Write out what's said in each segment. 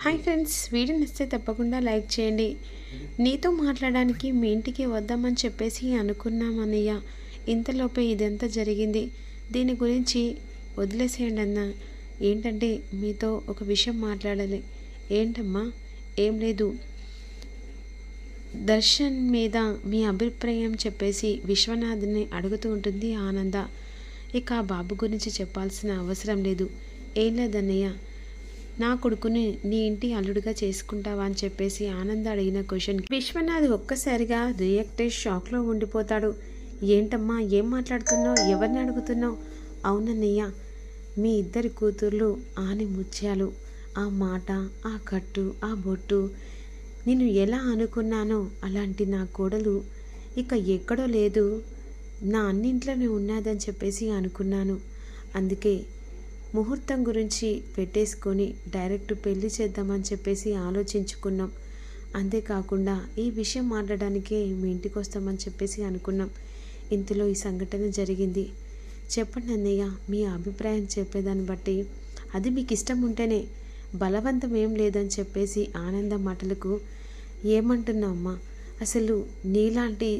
Hi friends, video నచ్చితే తప్పకుండా like చేయండి. నీతో మాట్లాడడానికి మీ ఇంటికి వద్దామని చెప్పేసి అనుకున్నామన్నయ్య. ఇంతలోపే ఇదంతా జరిగింది. దీని గురించి వదిలేసేయండి అన్న. ఏంటంటే మీతో ఒక విషయం మాట్లాడాలి. ఏంటమ్మా? ఏం లేదు. దర్శన్ మీద మీ అభిప్రాయం చెప్పేసి విశ్వనాథ్ని అడుగుతూ ఉంటుంది ఆనంద. ఇక ఆ బాబు గురించి చెప్పాల్సిన అవసరం లేదు. ఏం లేదన్నయ్య, నా కొడుకుని నీ ఇంటి అల్లుడిగా చేసుకుంటావా అని చెప్పేసి ఆనంద్ అడిగిన క్వశ్చన్ విశ్వనాథ్ ఒక్కసారిగా రియాక్ట్ అయ్యి షాక్లో ఉండిపోతాడు. ఏంటమ్మా, ఏం మాట్లాడుతున్నావు? ఎవరిని అడుగుతున్నావు? అవునన్నయ్య, మీ ఇద్దరి కూతుర్లు ఆని ముత్యాలు. ఆ మాట, ఆ కట్టు, ఆ బొట్టు, నేను ఎలా అనుకున్నానో అలాంటి నా కోడలు ఇక ఎక్కడో లేదు, నా అన్నింట్లోనే ఉన్నదని చెప్పేసి అనుకున్నాను. అందుకే ముహూర్తం గురించి పెట్టేసుకొని డైరెక్ట్ పెళ్లి చేద్దామని చెప్పేసి ఆలోచించుకున్నాం. అంతేకాకుండా ఈ విషయం మాట్లాడడానికే మీ ఇంటికి వస్తామని చెప్పేసి అనుకున్నాం. ఇంతలో ఈ సంఘటన జరిగింది. చెప్పండి అన్నయ్య, మీ అభిప్రాయం చెప్పేదాన్ని బట్టి అది మీకు ఇష్టం ఉంటేనే, బలవంతం ఏం లేదని చెప్పేసి ఆనంద మాటలకు ఏమంటున్నావమ్మా? అసలు నీలాంటి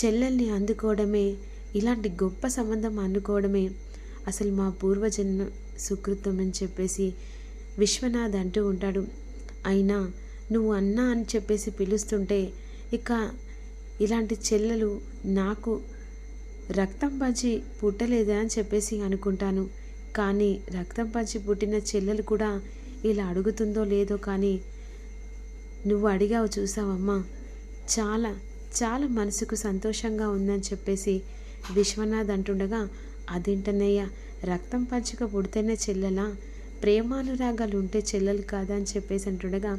చెల్లెల్ని అందుకోవడమే, ఇలాంటి గొప్ప సంబంధం అందుకోవడమే అసలు మా పూర్వజన్మ సుకృతం అని చెప్పేసి విశ్వనాథ్ అంటూ ఉంటాడు. అయినా నువ్వు అన్నా అని చెప్పేసి పిలుస్తుంటే ఇక ఇలాంటి చెల్లెలు నాకు రక్తం పంచి పుట్టలేదా అని చెప్పేసి అనుకుంటాను. కానీ రక్తం పంచి పుట్టిన చెల్లెలు కూడా ఇలా అడుగుతుందో లేదో, కానీ నువ్వు అడిగావు చూసావమ్మా, చాలా చాలా మనసుకు సంతోషంగా ఉందని చెప్పేసి విశ్వనాథ్ అంటుండగా, అదేంటన్నయ్య, రక్తం పంచుక పుడితేనే చెల్లెలా, ప్రేమానురాగాలు ఉంటే చెల్లెలు కాదా అని చెప్పేసి అంటుండగా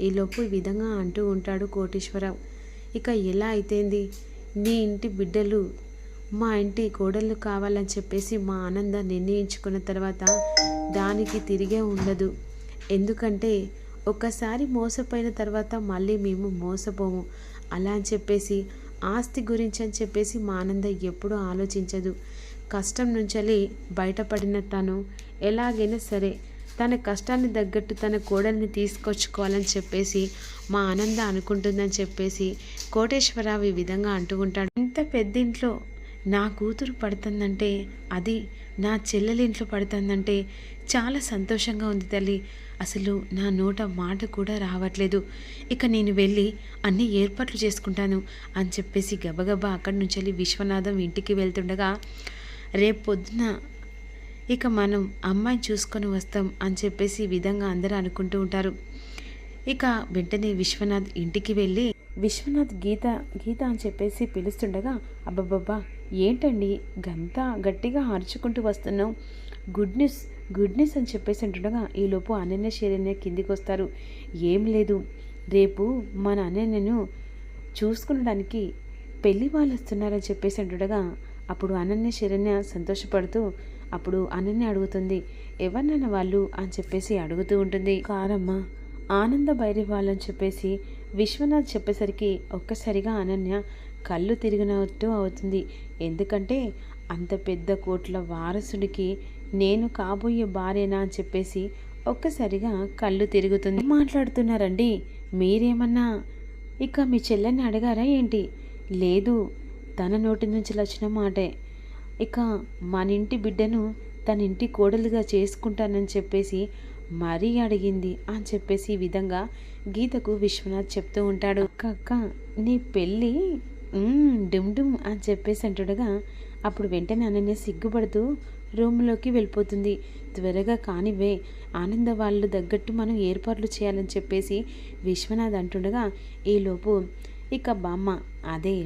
ఈలోపు ఈ విధంగా అంటూ ఉంటాడు కోటేశ్వరరావు. ఇక ఎలా అయితేంది, నీ ఇంటి బిడ్డలు మా ఇంటి కోడళ్ళు కావాలని చెప్పేసి మా ఆనంద నిర్ణయించుకున్న తర్వాత దానికి తిరిగే ఉండదు. ఎందుకంటే ఒక్కసారి మోసపోయిన తర్వాత మళ్ళీ మేము మోసపోము. అలా అని చెప్పేసి ఆస్తి గురించి అని చెప్పేసి మా ఆనంద ఎప్పుడూ ఆలోచించదు. కష్టం నుంచి బయటపడిన తను ఎలాగైనా సరే తన కష్టాన్ని తగ్గట్టు తన కోడల్ని తీసుకొచ్చుకోవాలని చెప్పేసి మా ఆనంద అనుకుంటుందని చెప్పేసి కోటేశ్వరరావు ఈ విధంగా అంటూ ఉంటాడు. ఇంత పెద్దింట్లో నా కూతురు పడుతుందంటే, అది నా చెల్లెలింట్లో పడుతుందంటే చాలా సంతోషంగా ఉంది తల్లి. అసలు నా నోట మాట కూడా రావట్లేదు. ఇక నేను వెళ్ళి అన్ని ఏర్పాట్లు చేసుకుంటాను అని చెప్పేసి గబగబా అక్కడి నుంచి విశ్వనాథం ఇంటికి వెళ్తుండగా, రేపు పొద్దున ఇక మనం అమ్మాయిని చూసుకొని వస్తాం అని చెప్పేసి ఈ విధంగా అందరూ అనుకుంటూ ఉంటారు. ఇక వెంటనే విశ్వనాథ్ ఇంటికి వెళ్ళి విశ్వనాథ్ గీత గీత అని చెప్పేసి పిలుస్తుండగా, అబ్బబ్బబ్బా ఏంటండి గంతా గట్టిగా అరుచుకుంటూ వస్తున్నావు, గుడ్ న్యూస్ అని చెప్పేసి అంటుండగా ఈలోపు అనన్య శరణ్య కిందికి వస్తారు. ఏం లేదు, రేపు మన అనన్యను చూసుకునడానికి పెళ్లి వాళ్ళు వస్తున్నారని చెప్పేసి అంటుండగా అప్పుడు అనన్య శరణ్య సంతోషపడుతూ అప్పుడు అనన్య అడుగుతుంది, ఎవరినైనా వాళ్ళు అని చెప్పేసి అడుగుతూ ఉంటుంది. కారమ్మ ఆనంద భైరవి వాళ్ళని చెప్పేసి విశ్వనాథ్ చెప్పేసరికి ఒక్కసారిగా అనన్య కళ్ళు తిరిగినట్టు అవుతుంది. ఎందుకంటే అంత పెద్ద కోట్ల వారసుడికి నేను కాబోయే భార్యనా అని చెప్పేసి ఒక్కసారిగా కళ్ళు తిరుగుతుంది. మాట్లాడుతున్నారండి మీరేమన్నా ఇక మీ చెల్లెని అడిగారా ఏంటి? లేదు, తన నోటి నుంచి వచ్చిన మాటే. ఇక మన ఇంటి బిడ్డను తన ఇంటి కోడలుగా చేసుకుంటానని చెప్పేసి మరీ అడిగింది అని చెప్పేసి ఈ విధంగా గీతకు విశ్వనాథ్ చెప్తూ ఉంటాడు. అక్క నీ పెళ్ళి డుమ్ డుమ్ అని చెప్పేసి అంటుండగా అప్పుడు వెంటనే అనన్య సిగ్గుపడుతూ రూమ్లోకి వెళ్ళిపోతుంది. త్వరగా కానివే, ఆనంద వాళ్ళు తగ్గట్టు మనం ఏర్పాట్లు చేయాలని చెప్పేసి విశ్వనాథ్ అంటుండగా ఈలోపు ఇక బామ్మ, అదే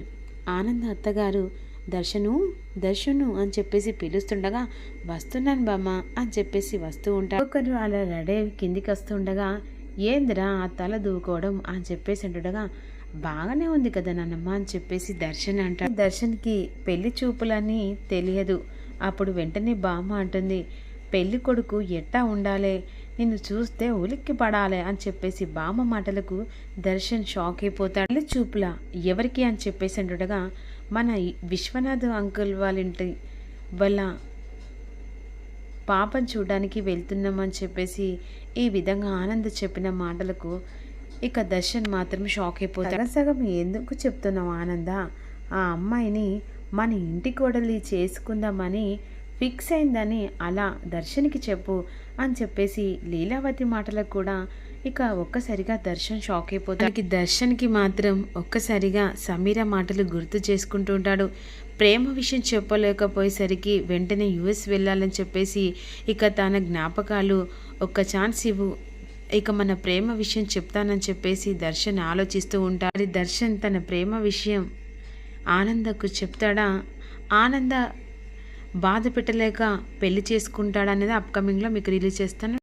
ఆనంద అత్తగారు దర్శను అని చెప్పేసి పిలుస్తుండగా, వస్తున్నాను బామ్మ అని చెప్పేసి వస్తూ ఉంటారు. ఒకరు అలా రెడీ కిందికి వస్తుండగా, ఏందిరా ఆ తల దూకోవడం అని చెప్పేసి అంటుండగా, బాగానే ఉంది కదా నాన్నమ్మ అని చెప్పేసి దర్శన్ అంటాడు. దర్శన్కి పెళ్లి చూపులని తెలియదు. అప్పుడు వెంటనే బామ్మ అంటుంది, పెళ్లి కొడుకు ఎట్టా ఉండాలి, నిన్ను చూస్తే ఉలిక్కి పడాలి అని చెప్పేసి బామ్మ మాటలకు దర్శన్ షాక్ అయిపోతాడు. పెళ్లి చూపులా ఎవరికి అని చెప్పేసి అంటుండగా, మన విశ్వనాథ్ అంకుల్ వాళ్ళ పాపను చూడడానికి వెళ్తున్నామని చెప్పేసి ఈ విధంగా ఆనంద్ చెప్పిన మాటలకు ఇక దర్శన్ మాత్రం షాక్ అయిపోతాడు. సగం ఎందుకు చెప్తున్నావు ఆనంద? ఆ అమ్మాయిని మన ఇంటి కోడలి చేసుకుందామని ఫిక్స్ అయిందని అలా దర్శన్కి చెప్పు అని చెప్పేసి లీలావతి మాటలకు కూడా ఇక ఒక్కసారిగా దర్శన్ షాక్ అయిపోతాడు. దర్శన్కి మాత్రం ఒక్కసారిగా సమీర మాటలు గుర్తు చేసుకుంటూ ఉంటాడు. ప్రేమ విషయం చెప్పలేకపోయేసరికి వెంటనే యుఎస్ వెళ్ళాలని చెప్పేసి ఇక తన జ్ఞాపకాలు ఒక్క ఛాన్స్ ఇవ్వు, ఇక మన ప్రేమ విషయం చెప్తానని చెప్పేసి దర్శన్ ఆలోచిస్తూ ఉంటాడు. దర్శన్ తన ప్రేమ విషయం ఆనందకు చెప్తాడా, ఆనంద బాధ పెట్టలేక పెళ్లి చేసుకుంటాడా అనేది అప్కమింగ్లో మీకు రిలీజ్ చేస్తాను.